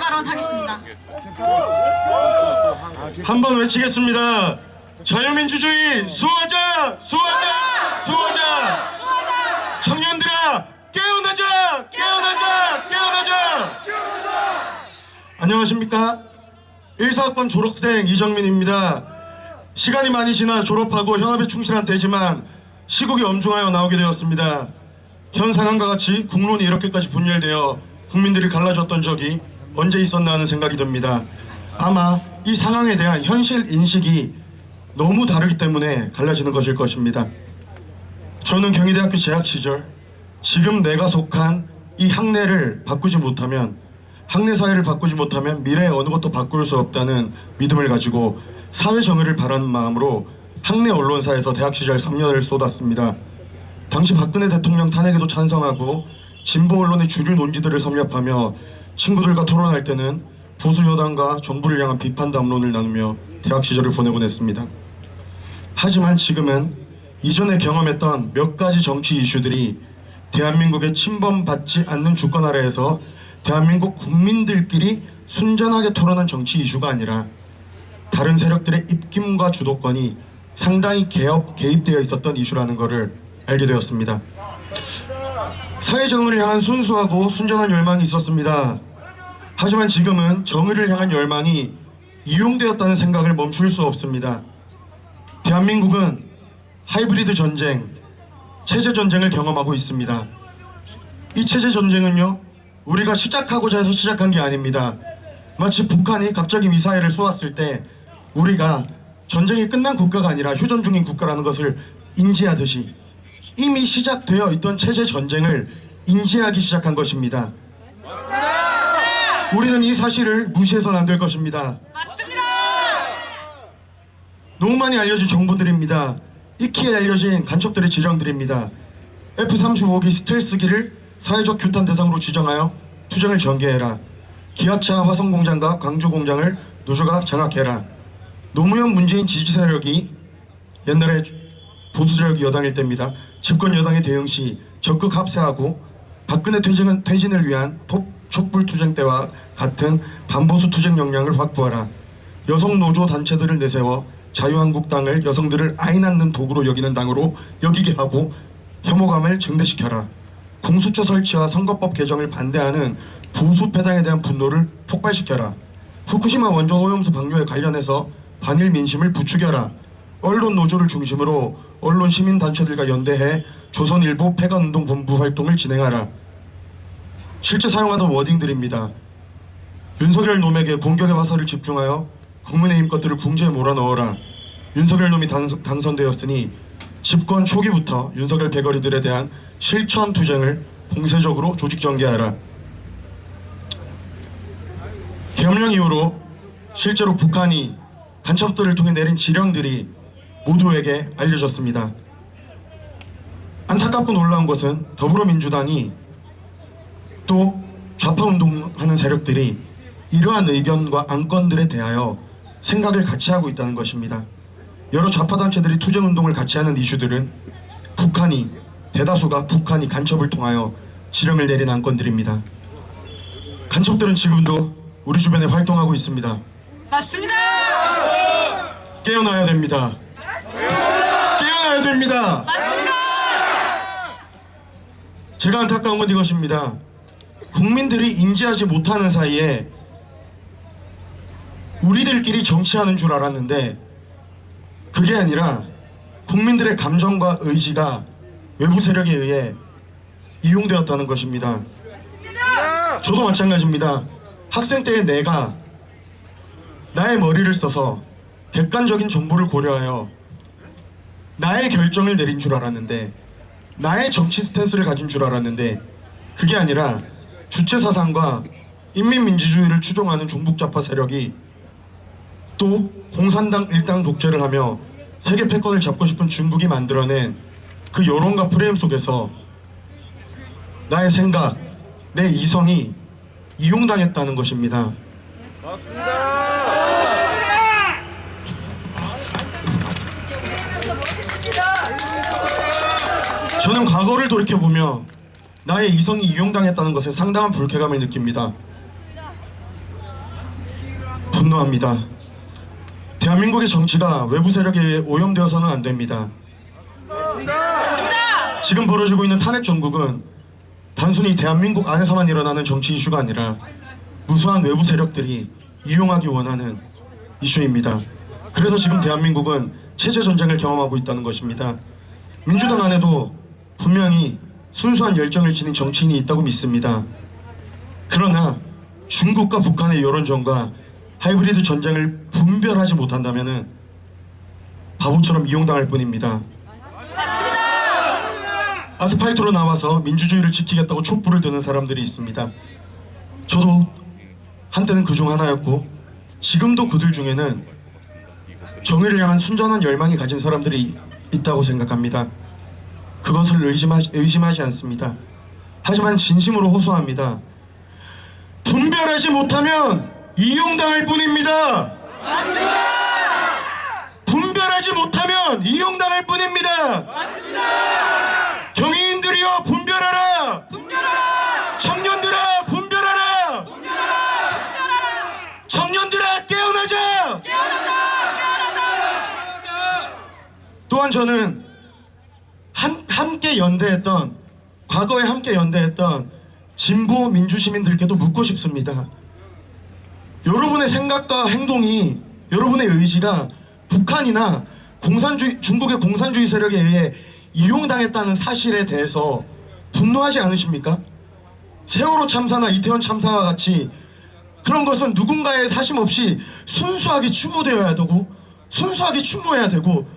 발언하겠습니다. 한번 외치겠습니다. 자유민주주의 수호하자! 수호하자! 수호하자! 청년들아 깨어나자! 깨어나자! 깨어나자! 안녕하십니까? 1사학번 졸업생 이정민입니다. 시간이 많이 지나 졸업하고 현업에 충실한 때지만 시국이 엄중하여 나오게 되었습니다. 현 상황과 같이 국론이 이렇게까지 분열되어 국민들이 갈라졌던 적이 언제 있었나 하는 생각이 듭니다. 아마 이 상황에 대한 현실 인식이 너무 다르기 때문에 갈라지는 것일 것입니다. 저는 경희대학교 재학 시절 지금 내가 속한 이 학내를 바꾸지 못하면, 학내 사회를 바꾸지 못하면 미래에 어느 것도 바꿀 수 없다는 믿음을 가지고 사회 정의를 바라는 마음으로 학내 언론사에서 대학 시절 3년을 쏟았습니다. 당시 박근혜 대통령 탄핵에도 찬성하고 진보 언론의 주류 논지들을 섭렵하며 친구들과 토론할 때는 보수 여당과 정부를 향한 비판 담론을 나누며 대학 시절을 보내곤 했습니다. 하지만 지금은 이전에 경험했던 몇 가지 정치 이슈들이 대한민국의 침범받지 않는 주권 아래에서 대한민국 국민들끼리 순전하게 토론한 정치 이슈가 아니라 다른 세력들의 입김과 주도권이 상당히 개입되어 있었던 이슈라는 것을 알게 되었습니다. 사회 정의를 향한 순수하고 순전한 열망이 있었습니다. 하지만 지금은 정의를 향한 열망이 이용되었다는 생각을 멈출 수 없습니다. 대한민국은 하이브리드 전쟁, 체제 전쟁을 경험하고 있습니다. 이 체제 전쟁은요, 우리가 시작하고자 해서 시작한 게 아닙니다. 마치 북한이 갑자기 미사일을 쏘았을 때 우리가 전쟁이 끝난 국가가 아니라 휴전 중인 국가라는 것을 인지하듯이 이미 시작되어 있던 체제 전쟁을 인지하기 시작한 것입니다. 우리는 이 사실을 무시해서는 안 될 것입니다. 맞습니다. 너무 많이 알려진 정보들입니다. 익히 알려진 간첩들의 지령들입니다. F-35기 스텔스기를 사회적 규탄 대상으로 지정하여 투쟁을 전개해라. 기아차 화성공장과 광주공장을 노조가 장악해라. 노무현 문재인 지지 세력이 옛날에 보수 세력이 여당일 때입니다. 집권 여당의 대응 시 적극 합세하고 박근혜 퇴진을 위한 촛불 투쟁 때와 같은 반보수 투쟁 역량을 확보하라. 여성 노조 단체들을 내세워 자유한국당을 여성들을 아이 낳는 도구로 여기는 당으로 여기게 하고 혐오감을 증대시켜라. 공수처 설치와 선거법 개정을 반대하는 보수 패당에 대한 분노를 폭발시켜라. 후쿠시마 원전 오염수 방류에 관련해서 반일 민심을 부추겨라. 언론 노조를 중심으로 언론 시민단체들과 연대해 조선일보 폐간운동본부 활동을 진행하라. 실제 사용하던 워딩들입니다. 윤석열 놈에게 공격의 화살을 집중하여 국민의힘 것들을 궁지에 몰아넣어라. 윤석열 놈이 당선되었으니 집권 초기부터 윤석열 배거리들에 대한 실천 투쟁을 공세적으로 조직 전개하라. 계엄령 이후로 실제로 북한이 간첩들을 통해 내린 지령들이 모두에게 알려졌습니다. 안타깝고 놀라운 것은 더불어민주당이 또 좌파운동하는 세력들이 이러한 의견과 안건들에 대하여 생각을 같이 하고 있다는 것입니다. 여러 좌파단체들이 투쟁운동을 같이 하는 이슈들은 대다수가 북한이 간첩을 통하여 지령을 내린 안건들입니다. 간첩들은 지금도 우리 주변에 활동하고 있습니다. 맞습니다. 깨어나야 됩니다. 깨어나야 됩니다. 맞습니다. 제가 안타까운 건 이것입니다. 국민들이 인지하지 못하는 사이에 우리들끼리 정치하는 줄 알았는데 그게 아니라 국민들의 감정과 의지가 외부 세력에 의해 이용되었다는 것입니다. 저도 마찬가지입니다. 학생 때의 내가 나의 머리를 써서 객관적인 정보를 고려하여 나의 결정을 내린 줄 알았는데, 나의 정치 스탠스를 가진 줄 알았는데 그게 아니라 주체사상과 인민민주주의를 추종하는 종북좌파 세력이 또 공산당 일당 독재를 하며 세계 패권을 잡고 싶은 중국이 만들어낸 그 여론과 프레임 속에서 나의 생각, 내 이성이 이용당했다는 것입니다. 저는 과거를 돌이켜보며 나의 이성이 이용당했다는 것에 상당한 불쾌감을 느낍니다. 분노합니다. 대한민국의 정치가 외부 세력에 의해 오염되어서는 안 됩니다. 지금 벌어지고 있는 탄핵 정국은 단순히 대한민국 안에서만 일어나는 정치 이슈가 아니라 무수한 외부 세력들이 이용하기 원하는 이슈입니다. 그래서 지금 대한민국은 체제 전쟁을 경험하고 있다는 것입니다. 민주당 안에도 분명히 순수한 열정을 지닌 정치인이 있다고 믿습니다. 그러나 중국과 북한의 여론전과 하이브리드 전쟁을 분별하지 못한다면 바보처럼 이용당할 뿐입니다. 아스팔트로 나와서 민주주의를 지키겠다고 촛불을 드는 사람들이 있습니다. 저도 한때는 그중 하나였고 지금도 그들 중에는 정의를 향한 순전한 열망이 가진 사람들이 있다고 생각합니다. 그것을 의심하지 않습니다. 하지만 진심으로 호소합니다. 분별하지 못하면 이용당할 뿐입니다. 맞습니다. 분별하지 못하면 이용당할 뿐입니다. 맞습니다. 경위인들이여 분별하라. 분별하라. 청년들아 분별하라. 분별하라. 분별하라. 청년들아 깨어나자. 깨어나자. 깨어나자. 또한 저는 함께 연대했던 과거에 함께 연대했던 진보 민주시민들께도 묻고 싶습니다. 여러분의 생각과 행동이 여러분의 의지가 북한이나 중국의 공산주의 세력에 의해 이용당했다는 사실에 대해서 분노하지 않으십니까? 세월호 참사나 이태원 참사와 같이 그런 것은 누군가의 사심 없이 순수하게 추모되어야 되고 순수하게 추모해야 되고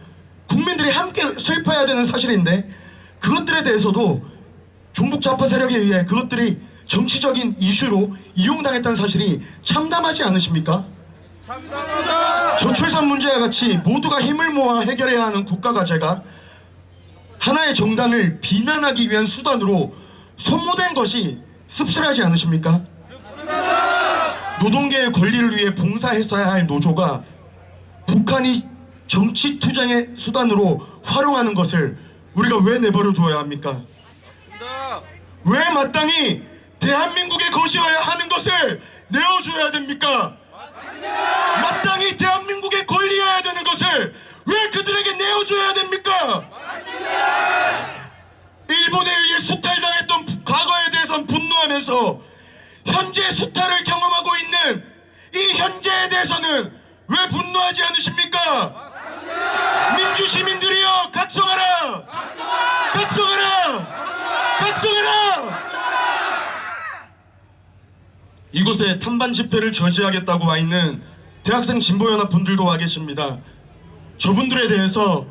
국민들이 함께 슬퍼해야 되는 사실인데 그것들에 대해서도 종북 좌파 세력에 의해 그것들이 정치적인 이슈로 이용당했다는 사실이 참담하지 않으십니까? 저출산 문제와 같이 모두가 힘을 모아 해결해야 하는 국가 과제가 하나의 정당을 비난하기 위한 수단으로 소모된 것이 씁쓸하지 않으십니까? 노동계의 권리를 위해 봉사했어야 할 노조가 북한이 정치 투쟁의 수단으로 활용하는 것을 우리가 왜 내버려 두어야 합니까? 왜 마땅히 대한민국의 것이어야 하는 것을 내어줘야 됩니까? 마땅히 대한민국의 권리여야 되는 것을 왜 그들에게 내어줘야 됩니까? 일본에 의해 수탈당했던 과거에 대해선 분노하면서 현재 수탈을 경험하고 있는 이 현재에 대해서는 왜 분노하지 않으십니까? 민주시민들이여 각성하라! 각성하라! 각성하라! 이곳에 탄반 집회를 저지하겠다고 와 있는 대학생 진보연합 분들도 와 계십니다. 저분들에 대해서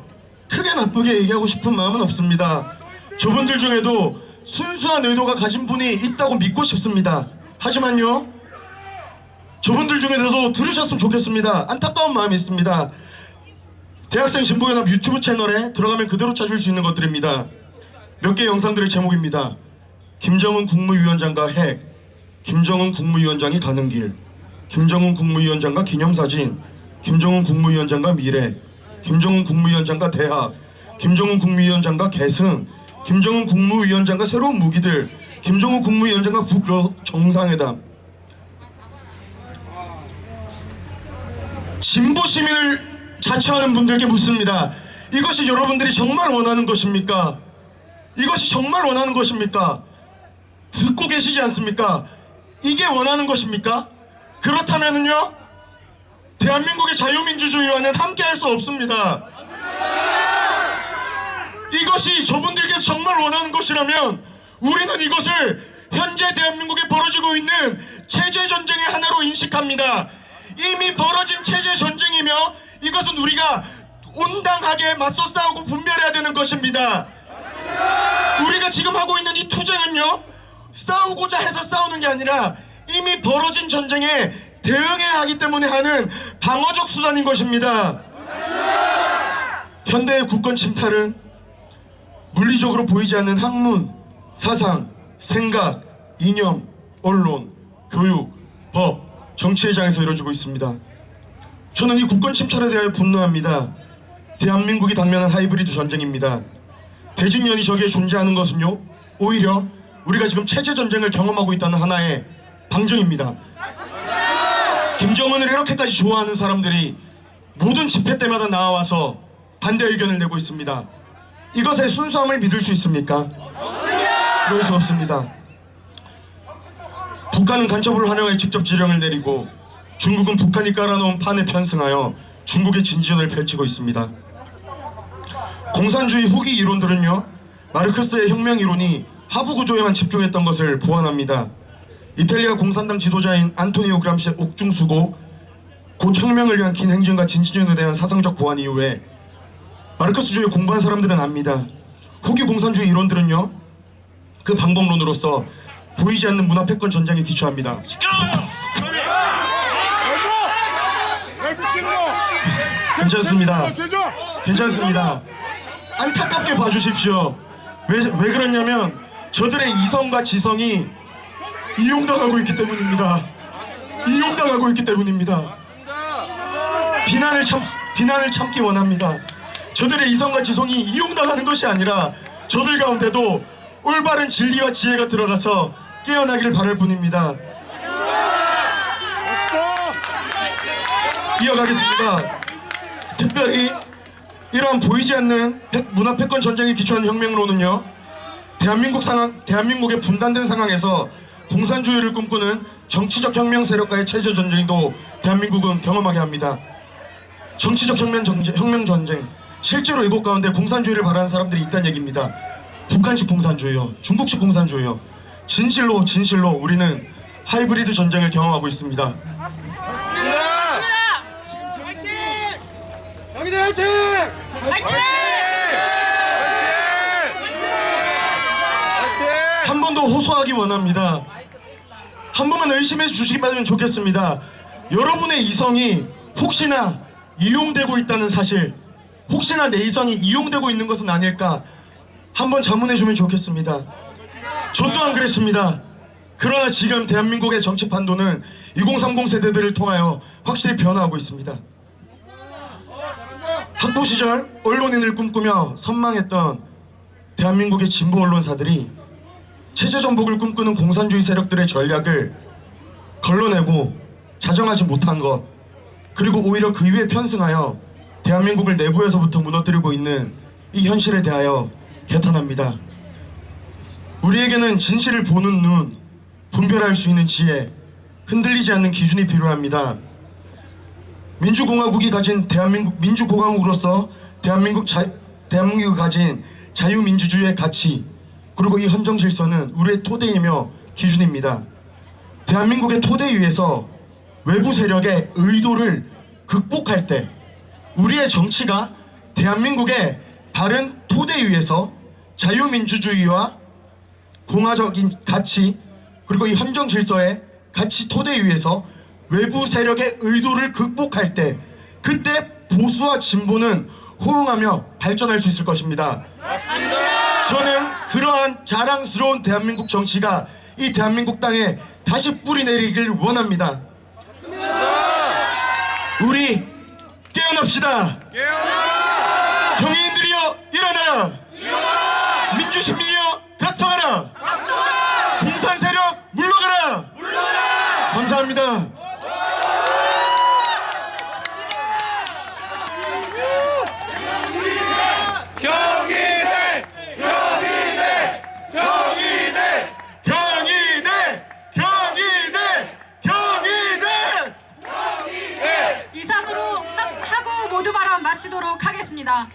크게 나쁘게 얘기하고 싶은 마음은 없습니다. 저분들 중에도 순수한 의도가 가진 분이 있다고 믿고 싶습니다. 하지만요, 저분들 중에서도 들으셨으면 좋겠습니다. 안타까운 마음이 있습니다. 대학생 진보연합 유튜브 채널에 들어가면 그대로 찾을 수 있는 것들입니다. 몇 개 영상들의 제목입니다. 김정은 국무위원장과 핵, 김정은 국무위원장이 가는 길, 김정은 국무위원장과 기념사진, 김정은 국무위원장과 미래, 김정은 국무위원장과 대학, 김정은 국무위원장과 계승, 김정은 국무위원장과 새로운 무기들, 김정은 국무위원장과 북러 정상회담. 진보 시민을 자처하는 분들께 묻습니다. 이것이 여러분들이 정말 원하는 것입니까? 이것이 정말 원하는 것입니까? 듣고 계시지 않습니까? 이게 원하는 것입니까? 그렇다면은요, 대한민국의 자유민주주의와는 함께할 수 없습니다. 이것이 저분들께서 정말 원하는 것이라면 우리는 이것을 현재 대한민국에 벌어지고 있는 체제 전쟁의 하나로 인식합니다. 이미 벌어진 체제 전쟁이며 이것은 우리가 온당하게 맞서 싸우고 분별해야 되는 것입니다. 우리가 지금 하고 있는 이 투쟁은요, 싸우고자 해서 싸우는 게 아니라 이미 벌어진 전쟁에 대응해야 하기 때문에 하는 방어적 수단인 것입니다. 현대의 국권 침탈은 물리적으로 보이지 않는 학문, 사상, 생각, 이념, 언론, 교육, 법, 정치의 장에서 이루어지고 있습니다. 저는 이 국권 침탈에 대하여 분노합니다. 대한민국이 당면한 하이브리드 전쟁입니다. 대직년이 저기에 존재하는 것은요, 오히려 우리가 지금 체제 전쟁을 경험하고 있다는 하나의 방증입니다. 김정은을 이렇게까지 좋아하는 사람들이 모든 집회 때마다 나와서 반대 의견을 내고 있습니다. 이것의 순수함을 믿을 수 있습니까? 그럴 수 없습니다. 북한은 간첩을 활용해 직접 지령을 내리고 중국은 북한이 깔아놓은 판에 편승하여 중국의 진지전을 펼치고 있습니다. 공산주의 후기 이론들은요, 마르크스의 혁명 이론이 하부 구조에만 집중했던 것을 보완합니다. 이탈리아 공산당 지도자인 안토니오 그람시의 옥중수고 곧 혁명을 위한 긴 행진과 진지전에 대한 사상적 보완 이후에 마르크스주의 공부한 사람들은 압니다. 후기 공산주의 이론들은요, 그 방법론으로서 보이지 않는 문화 패권 전쟁에 기초합니다. 괜찮습니다. 괜찮습니다. 안타깝게 봐주십시오. 왜 그러냐면 저들의 이성과 지성이 이용당하고 있기 때문입니다. 이용당하고 있기 때문입니다. 비난을 참기 원합니다. 저들의 이성과 지성이 이용당하는 것이 아니라 저들 가운데도 올바른 진리와 지혜가 들어가서 깨어나기를 바랄 뿐입니다. 이어가겠습니다. 특별히 이러한 보이지 않는 문화 패권 전쟁에 기초한 혁명론은요, 대한민국의 분단된 상황에서 공산주의를 꿈꾸는 정치적 혁명 세력과의 체제 전쟁도 대한민국은 경험하게 합니다. 정치적 혁명 전쟁, 실제로 이곳 가운데 공산주의를 바라는 사람들이 있다는 얘기입니다. 북한식 공산주의요, 중국식 공산주의요. 진실로 우리는 하이브리드 전쟁을 경험하고 있습니다. 여기들 화이팅! 화이팅! 한 번 더 호소하기 원합니다. 한 번만 의심해 주시기만 좋겠습니다. 여러분의 이성이 혹시나 이용되고 있다는 사실, 혹시나 내 이성이 이용되고 있는 것은 아닐까 한번 자문해 주면 좋겠습니다. 저 또한 그랬습니다. 그러나 지금 대한민국의 정치 판도는 2030 세대들을 통하여 확실히 변화하고 있습니다. 학부 시절 언론인을 꿈꾸며 선망했던 대한민국의 진보 언론사들이 체제 전복을 꿈꾸는 공산주의 세력들의 전략을 걸러내고 자정하지 못한 것, 그리고 오히려 그 위에 편승하여 대한민국을 내부에서부터 무너뜨리고 있는 이 현실에 대하여 개탄합니다. 우리에게는 진실을 보는 눈, 분별할 수 있는 지혜, 흔들리지 않는 기준이 필요합니다. 민주공화국이 가진 민주공화국으로서 대한민국이 가진 자유민주주의의 가치, 그리고 이 헌정 질서는 우리의 토대이며 기준입니다. 대한민국의 토대 위에서 외부 세력의 의도를 극복할 때 우리의 정치가 대한민국의 바른 토대 위에서 자유민주주의와 공화적인 가치, 그리고 이 헌정 질서의 가치 토대 위에서 외부 세력의 의도를 극복할 때, 그때 보수와 진보는 호응하며 발전할 수 있을 것입니다. 저는 그러한 자랑스러운 대한민국 정치가 이 대한민국 땅에 다시 뿌리 내리길 원합니다. 우리 깨어납시다. 경위인들이여 일어나라. 민주시민이여 각성하라. 공산 세력 물러가라. 감사합니다. 이상으로 하고 모두 발언 마치도록 하겠습니다.